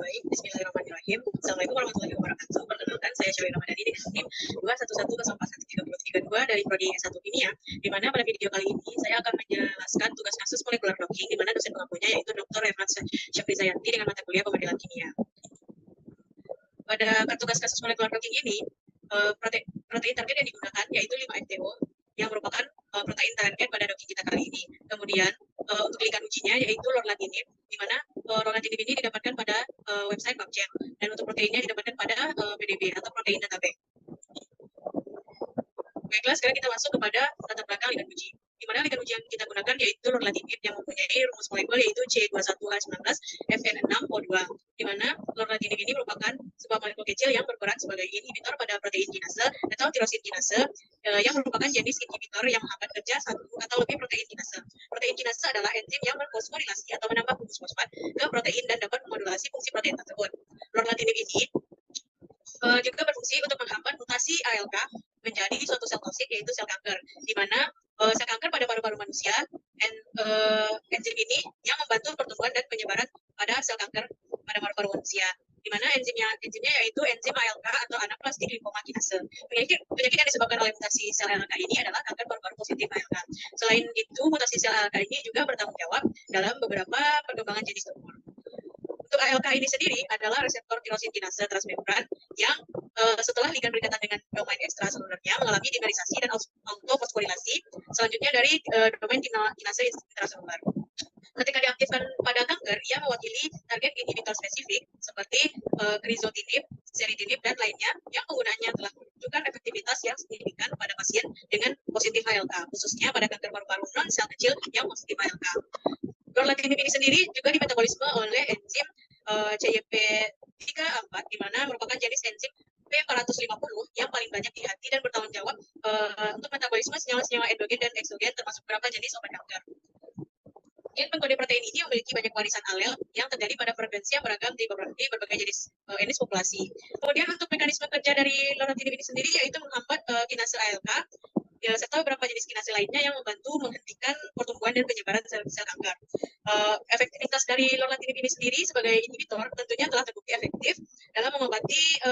baik. Bismillahirrahmanirrahim. Assalamualaikum warahmatullahi wabarakatuh. Perkenalkan, saya Syawira Ramadhani dengan NIM 211041332 dari Prodi S1 Kimia, di mana pada video kali ini saya akan menjelaskan tugas kasus molekular docking, di mana dosen pengampunya yaitu Dr. Refrat Syafrizayanti dengan mata kuliah pemodelan kimia. Pada tugas kasus molekular docking ini, protein target yang digunakan yaitu 5-FTO, yang merupakan protein target pada docking kita kali ini. Kemudian untuk ligan ujinya yaitu lorlatinib, di mana lorlatinib ini didapatkan pada website PubChem, dan untuk proteinnya didapatkan pada PDB atau protein data bank. Baiklah, sekarang kita masuk kepada latar belakang ligan uji. Di mana ligan uji yang kita gunakan yaitu lorlatinib yang mempunyai rumus molekul yaitu C21H19FN6O2, di mana lorlatinib ini merupakan sebuah molekul kecil yang berperan sebagai inhibitor pada protein kinase atau tirosin kinase, yang merupakan jenis inhibitor yang menghambat kerja satu atau lebih protein kinase. Protein kinase adalah enzim yang berfosforilasi atau menambah gugus fosfat ke protein dan dapat memodulasi fungsi protein tersebut. Lorlatinib ini juga berfungsi untuk menghambat mutasi ALK menjadi suatu sel toksik yaitu sel kanker, di mana sel kanker pada paru-paru manusia, enzim ini yang membantu pertumbuhan dan penyebaran pada sel kanker pada paru-paru manusia, di mana enzimnya yaitu enzim ALK atau anaplastik lymphoma kinase. Penyakit yang disebabkan oleh mutasi sel ALK ini adalah kanker paru-paru positif ALK. Selain itu, mutasi sel ALK ini juga bertanggung jawab dalam beberapa perkembangan jenis tumor. Untuk ALK ini sendiri adalah reseptor tirosin kinase transmembran yang setelah ligan berikatan dengan domain ekstraselulernya mengalami dimerisasi dan autofosforilasi selanjutnya dari domain kinase intraseluler. Ketika diaktifkan pada kanker, ia mewakili target inhibitor spesifik seperti krizotinib, seritinib, dan lainnya yang penggunaannya telah menunjukkan efektivitas yang signifikan pada pasien dengan positif ALK, khususnya pada kanker paru-paru non sel kecil yang positif ALK. Lorlatinib ini sendiri juga dimetabolisme oleh enzim CYP3A4, di mana merupakan jenis enzim P450 yang paling banyak di hati dan bertanggung jawab untuk metabolisme senyawa-senyawa endogen dan eksogen termasuk beberapa jenis obat kanker. Gen pengkode protein ini memiliki banyak warisan alel yang terjadi pada frekuensi yang beragam di berbagai jenis populasi. Kemudian untuk mekanisme kerja dari lorlatinib ini sendiri yaitu menghambat kinase ALK, serta beberapa jenis kinase lainnya yang membantu menghentikan pertumbuhan dan penyebaran sel kanker. Efektivitas dari lorlatinib ini sendiri sebagai inhibitor tentunya telah terbukti efektif dalam mengobati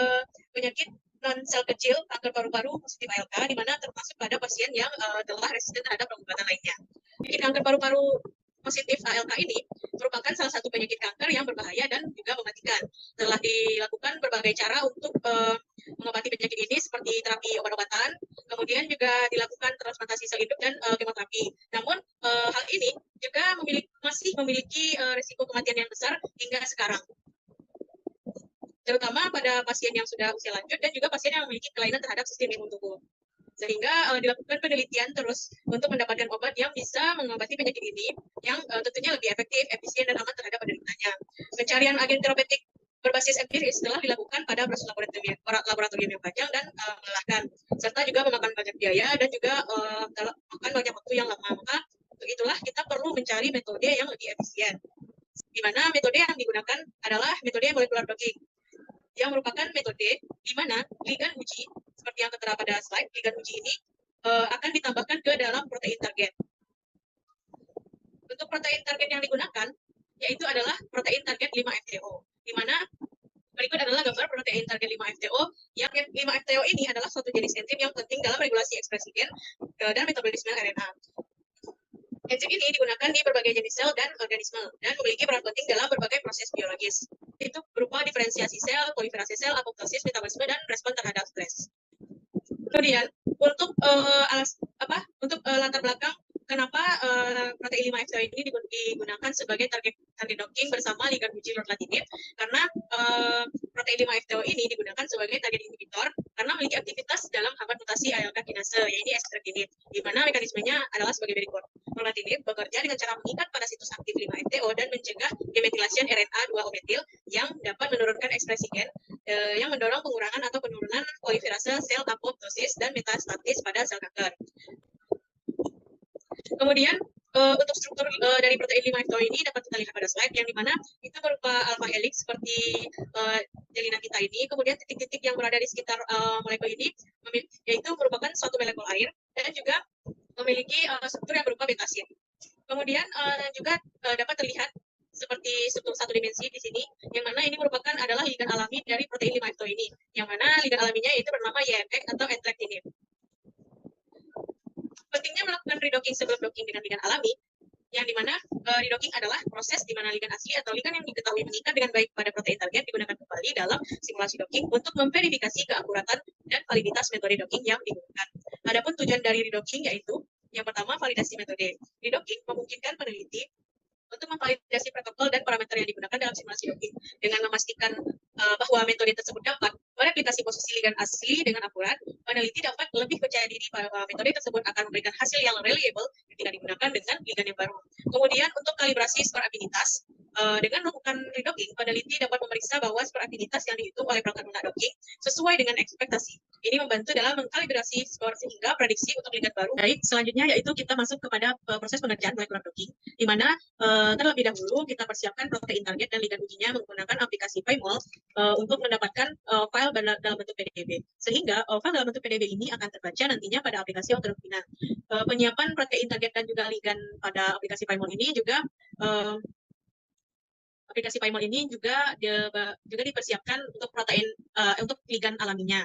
penyakit non sel kecil kanker paru-paru positif ALK, di mana termasuk pada pasien yang telah resisten terhadap pengobatan lainnya. Penyakit kanker paru-paru positif ALK ini merupakan salah satu penyakit kanker yang berbahaya dan juga mematikan. Telah dilakukan berbagai cara untuk mengobati penyakit ini seperti terapi obat-obatan, kemudian juga dilakukan transplantasi sel hidup dan kemoterapi. Namun hal ini juga masih memiliki risiko kematian yang besar hingga sekarang, terutama pada pasien yang sudah usia lanjut dan juga pasien yang memiliki kelainan terhadap sistem imun tubuh. Sehingga dilakukan penelitian terus untuk mendapatkan obat yang bisa mengobati penyakit ini yang tentunya lebih efektif, efisien, dan aman terhadap penderitanya. Pencarian agen terapeutik berbasis empiris telah dilakukan pada proses laboratorium yang panjang dan melelahkan, serta juga memakan banyak biaya dan juga memakan banyak waktu yang lama. Maka untuk itulah kita perlu mencari metode yang lebih efisien, di mana metode yang digunakan adalah metode molekular docking, yang merupakan metode di mana ligan uji seperti yang tertera pada slide, ligan uji ini akan ditambahkan ke dalam protein target. Untuk protein target yang digunakan yaitu adalah protein target 5-FTO, di mana berikut adalah gambar protein target 5-FTO, yang 5-FTO ini adalah suatu jenis enzim yang penting dalam regulasi ekspresi gen dan metabolisme RNA. Enzim ini digunakan di berbagai jenis sel dan organisme dan memiliki peran penting dalam berbagai proses biologis. Itu berupa diferensiasi sel, proliferasi sel, apoptosis, metabolisme, dan respon terhadap stres. Kemudian untuk latar belakang kenapa protein 5-FTO ini digunakan sebagai target docking bersama ligan uji lorlatinib, karena protein 5-FTO ini digunakan sebagai target inhibitor karena memiliki aktivitas dalam hambat mutasi ALK kinase, yaitu ekstraktinib, di mana mekanismenya adalah sebagai berikut. Lorlatinib bekerja dengan cara mengikat pada situs aktif 5-FTO dan mencegah demetilasi RNA 2-O-metil yang dapat menurunkan ekspresi gen yang mendorong pengurangan atau penurunan proliferase sel apoptosis dan metastasis pada sel kanker. Kemudian untuk struktur dari protein 5-FTO ini dapat kita lihat pada slide, yang dimana itu berupa alpha helix seperti jalinan kita ini. Kemudian titik-titik yang berada di sekitar molekul ini yaitu merupakan suatu molekul air dan juga memiliki struktur yang berupa betasin. Kemudian juga dapat terlihat seperti struktur satu dimensi di sini, yang mana ini merupakan adalah ligan alami dari protein 5-FTO ini, yang mana ligan alaminya yaitu bernama YMX atau entrectinib. Pentingnya melakukan redocking sebelum docking dengan ligan alami, yang dimana redocking adalah proses di mana ligan asli atau ligan yang diketahui mengikat dengan baik pada protein target digunakan kembali dalam simulasi docking untuk memverifikasi keakuratan dan validitas metode docking yang digunakan. Adapun tujuan dari redocking yaitu yang pertama, validasi metode. Redocking memungkinkan peneliti untuk memvalidasi protokol dan parameter yang digunakan dalam simulasi docking dengan memastikan bahwa metode tersebut dapat mereplikasi posisi ligan asli dengan akurat. Peneliti dapat lebih percaya diri bahwa metode tersebut akan memberikan hasil yang reliable ketika digunakan dengan ligan yang baru. Kemudian untuk kalibrasi skor afinitas, dengan melakukan redocking, peneliti dapat memeriksa bahwa skor afinitas yang dihitung oleh perangkat lunak docking sesuai dengan ekspektasi. Ini membantu dalam mengkalibrasi skor sehingga prediksi untuk ligan baru. Baik, selanjutnya yaitu kita masuk kepada proses pengerjaan molekular docking, di mana terlebih dahulu kita persiapkan protein target dan ligan ujinya menggunakan aplikasi PyMol untuk mendapatkan file dalam bentuk PDB. Sehingga file dalam bentuk PDB ini akan terbaca nantinya pada aplikasi Autodocking. Penyiapan protein target dan juga ligan pada aplikasi PyMol ini juga dipersiapkan untuk protein untuk ligan alaminya.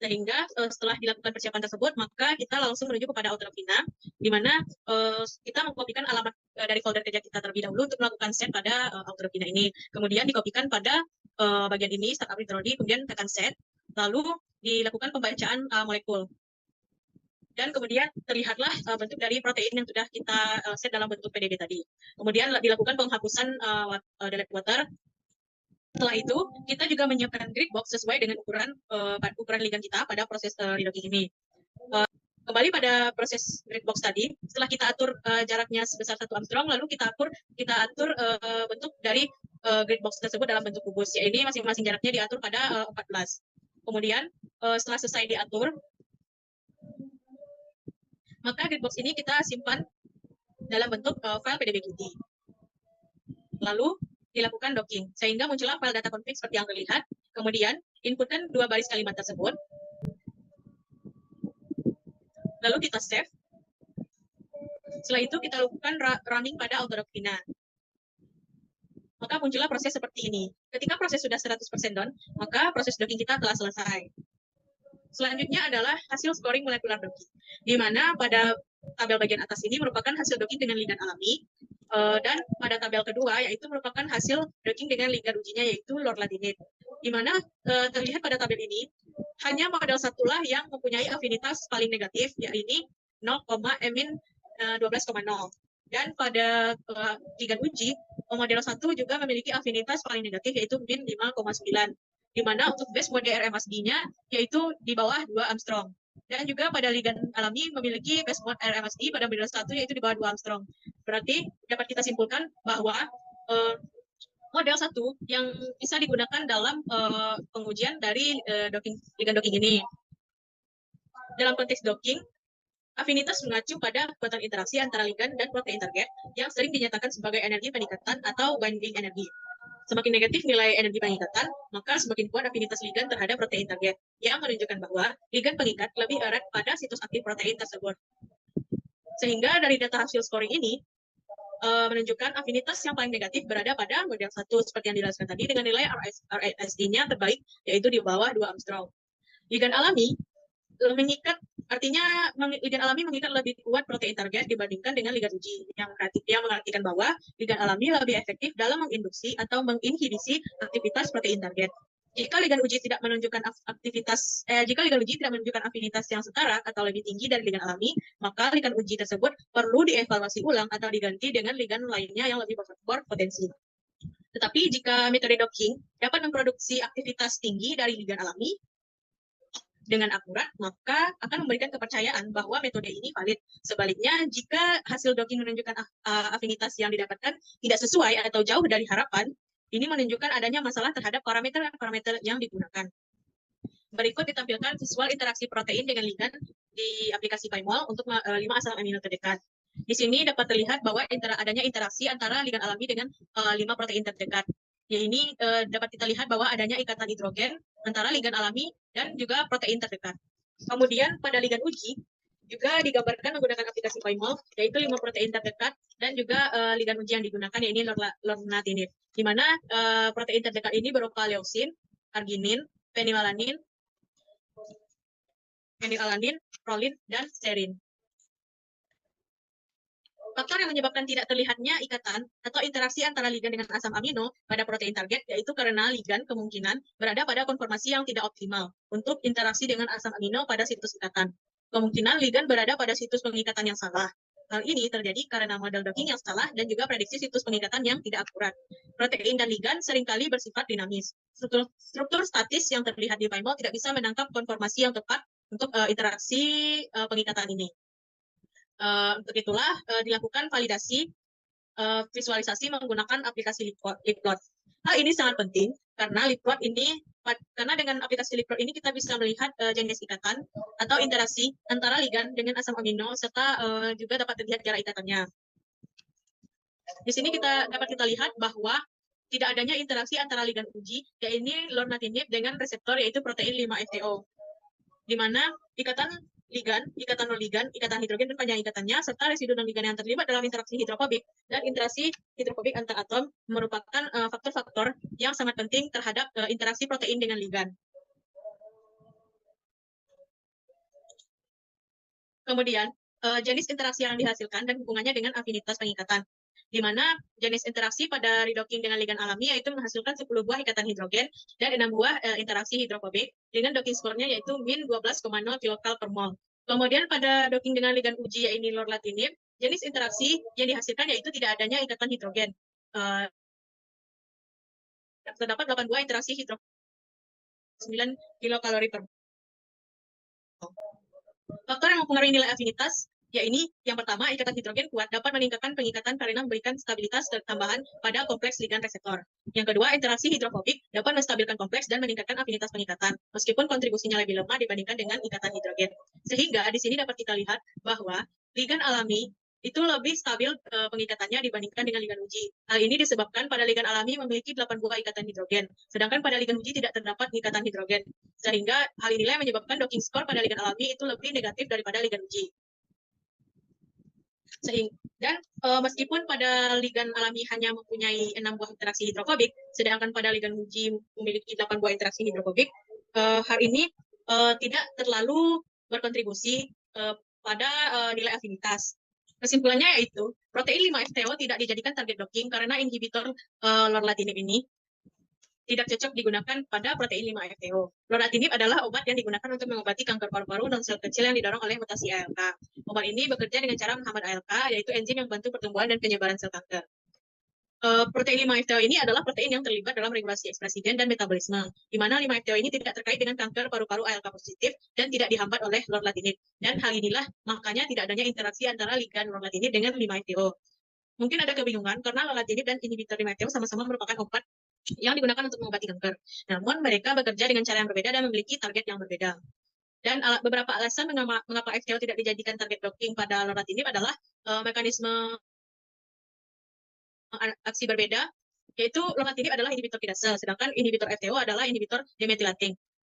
Sehingga setelah dilakukan persiapan tersebut, maka kita langsung menuju kepada Autodocking, di mana kita mengkopikan alamat dari folder kerja kita terlebih dahulu untuk melakukan set pada Autodocking ini. Kemudian dikopikan pada bagian ini, startup introdi, kemudian tekan set, lalu dilakukan pembacaan molekul. Dan kemudian terlihatlah bentuk dari protein yang sudah kita set dalam bentuk PDB tadi. Kemudian dilakukan penghapusan delete water. Setelah itu, kita juga menyiapkan grid box sesuai dengan ukuran ligan kita pada proses redocking ini. Kembali pada proses grid box tadi, setelah kita atur jaraknya sebesar 1 Armstrong, lalu kita atur bentuk dari grid box tersebut dalam bentuk kubus. Ya, ini masing-masing jaraknya diatur pada 14. Kemudian, setelah selesai diatur, maka grid box ini kita simpan dalam bentuk file PDB-QT. Lalu, dilakukan docking, sehingga muncullah file data config seperti yang terlihat. Kemudian, inputkan 2 baris kalimat tersebut. Lalu kita save. Setelah itu, kita lakukan running pada Autodocking. Maka muncullah proses seperti ini. Ketika proses sudah 100% done, maka proses docking kita telah selesai. Selanjutnya adalah hasil scoring molekular docking, di mana pada tabel bagian atas ini merupakan hasil docking dengan ligan alami, dan pada tabel kedua yaitu merupakan hasil docking dengan ligan ujinya yaitu lorlatinib, di mana terlihat pada tabel ini hanya model satulah yang mempunyai afinitas paling negatif, yaitu 0,-12,0. Dan pada ligan uji, model 1 juga memiliki afinitas paling negatif yaitu min 5,9. Di mana untuk base mode RMSD-nya yaitu di bawah 2 Armstrong. Dan juga pada ligan alami memiliki base mode RMSD pada model 1 yaitu di bawah 2 Armstrong. Berarti dapat kita simpulkan bahwa model 1 yang bisa digunakan dalam pengujian dari ligan docking ini. Dalam konteks docking, afinitas mengacu pada kekuatan interaksi antara ligan dan protein target yang sering dinyatakan sebagai energi peningkatan atau binding energi. Semakin negatif nilai energi pengikatan, maka semakin kuat afinitas ligan terhadap protein target, yang menunjukkan bahwa ligan pengikat lebih erat pada situs aktif protein tersebut. Sehingga dari data hasil scoring ini, menunjukkan afinitas yang paling negatif berada pada model 1, seperti yang dijelaskan tadi, dengan nilai RSD-nya terbaik, yaitu di bawah 2 Armstrong. Ligan alami mengikat, artinya ligan alami mengikat lebih kuat protein target dibandingkan dengan ligan uji, yang mengartikan bahwa ligan alami lebih efektif dalam menginduksi atau menginhibisi aktivitas protein target. Jika ligan uji tidak menunjukkan afinitas yang setara atau lebih tinggi dari ligan alami, maka ligan uji tersebut perlu dievaluasi ulang atau diganti dengan ligan lainnya yang lebih berpotensi. Tetapi jika metode docking dapat memproduksi aktivitas tinggi dari ligan alami dengan akurat, maka akan memberikan kepercayaan bahwa metode ini valid. Sebaliknya, jika hasil docking menunjukkan afinitas yang didapatkan tidak sesuai atau jauh dari harapan, ini menunjukkan adanya masalah terhadap parameter yang digunakan. Berikut ditampilkan visual interaksi protein dengan ligan di aplikasi PyMol untuk 5 asam amino terdekat. Di sini dapat terlihat bahwa adanya interaksi antara ligan alami dengan 5 protein terdekat. Ini dapat kita lihat bahwa adanya ikatan hidrogen antara ligan alami dan juga protein terdekat. Kemudian pada ligan uji, Juga digambarkan menggunakan aplikasi PyMol, yaitu 5 protein terdekat dan juga ligan uji yang digunakan, yaitu lorlatinib. Di mana protein terdekat ini berupa leucin, arginin, fenilalanin, prolin, dan sterin. Faktor yang menyebabkan tidak terlihatnya ikatan atau interaksi antara ligan dengan asam amino pada protein target, yaitu karena ligan kemungkinan berada pada konformasi yang tidak optimal untuk interaksi dengan asam amino pada situs ikatan. Kemungkinan ligan berada pada situs pengikatan yang salah. Hal ini terjadi karena model docking yang salah dan juga prediksi situs pengikatan yang tidak akurat. Protein dan ligan seringkali bersifat dinamis. Struktur statis yang terlihat di PyMol tidak bisa menangkap konformasi yang tepat untuk interaksi pengikatan ini. Untuk itulah dilakukan validasi visualisasi menggunakan aplikasi LibPlot. Hal ini sangat penting karena LibPlot ini, karena dengan aplikasi LibPlot ini kita bisa melihat jenis ikatan atau interaksi antara ligan dengan asam amino serta juga dapat terlihat jarak ikatannya. Di sini dapat kita lihat bahwa tidak adanya interaksi antara ligan uji, yaitu lorlatinib dengan reseptor yaitu protein 5-FTO, di mana ikatan ligan, ikatan non-ligan, ikatan hidrogen dan panjang ikatannya, serta residu non-ligan yang terlibat dalam interaksi hidrofobik dan interaksi hidrofobik antar atom merupakan faktor-faktor yang sangat penting terhadap interaksi protein dengan ligan. Kemudian, jenis interaksi yang dihasilkan dan hubungannya dengan afinitas pengikatan, di mana jenis interaksi pada redocking dengan ligan alami yaitu menghasilkan 10 buah ikatan hidrogen dan 6 buah interaksi hidrofobik dengan docking score-nya yaitu min 12,0 kilokal per mol. Kemudian pada docking dengan ligan uji yaitu lorlatinib, jenis interaksi yang dihasilkan yaitu tidak adanya ikatan hidrogen. Terdapat 8 buah interaksi hidrofobik 9 kilokalori per mol. Faktor yang mempengaruhi nilai afinitas, yaitu yang pertama, ikatan hidrogen kuat dapat meningkatkan pengikatan karena memberikan stabilitas tambahan pada kompleks ligan reseptor. Yang kedua, interaksi hidrofobik dapat menstabilkan kompleks dan meningkatkan afinitas pengikatan, meskipun kontribusinya lebih lemah dibandingkan dengan ikatan hidrogen. Sehingga di sini dapat kita lihat bahwa ligan alami itu lebih stabil pengikatannya dibandingkan dengan ligan uji. Hal ini disebabkan pada ligan alami memiliki 8 buah ikatan hidrogen, sedangkan pada ligan uji tidak terdapat ikatan hidrogen. Sehingga hal inilah yang menyebabkan docking score pada ligan alami itu lebih negatif daripada ligan uji. Dan meskipun pada ligan alami hanya mempunyai 6 buah interaksi hidrofobik, sedangkan pada ligan uji memiliki 8 buah interaksi hidrofobik, hal ini tidak terlalu berkontribusi pada nilai afinitas. Kesimpulannya yaitu, protein 5-FTO tidak dijadikan target docking karena inhibitor lorlatinib ini tidak cocok digunakan pada protein 5-FTO. Lorlatinib adalah obat yang digunakan untuk mengobati kanker paru-paru non sel kecil yang didorong oleh mutasi ALK. Obat ini bekerja dengan cara menghambat ALK, yaitu enzim yang membantu pertumbuhan dan penyebaran sel kanker. Protein 5-FTO ini adalah protein yang terlibat dalam regulasi ekspresi gen dan metabolisme, di mana 5-FTO ini tidak terkait dengan kanker paru-paru ALK positif dan tidak dihambat oleh lorlatinib. Dan hal inilah makanya tidak adanya interaksi antara ligan lorlatinib dengan 5-FTO. Mungkin ada kebingungan karena lorlatinib dan inhibitor 5-FTO sama-sama merupakan obat yang digunakan untuk mengobati kanker. Namun mereka bekerja dengan cara yang berbeda dan memiliki target yang berbeda. Dan beberapa alasan mengapa FTO tidak dijadikan target docking pada lorlatinib adalah mekanisme aksi berbeda, yaitu lorlatinib adalah inhibitor kinase, sedangkan inhibitor FTO adalah inhibitor demetilating.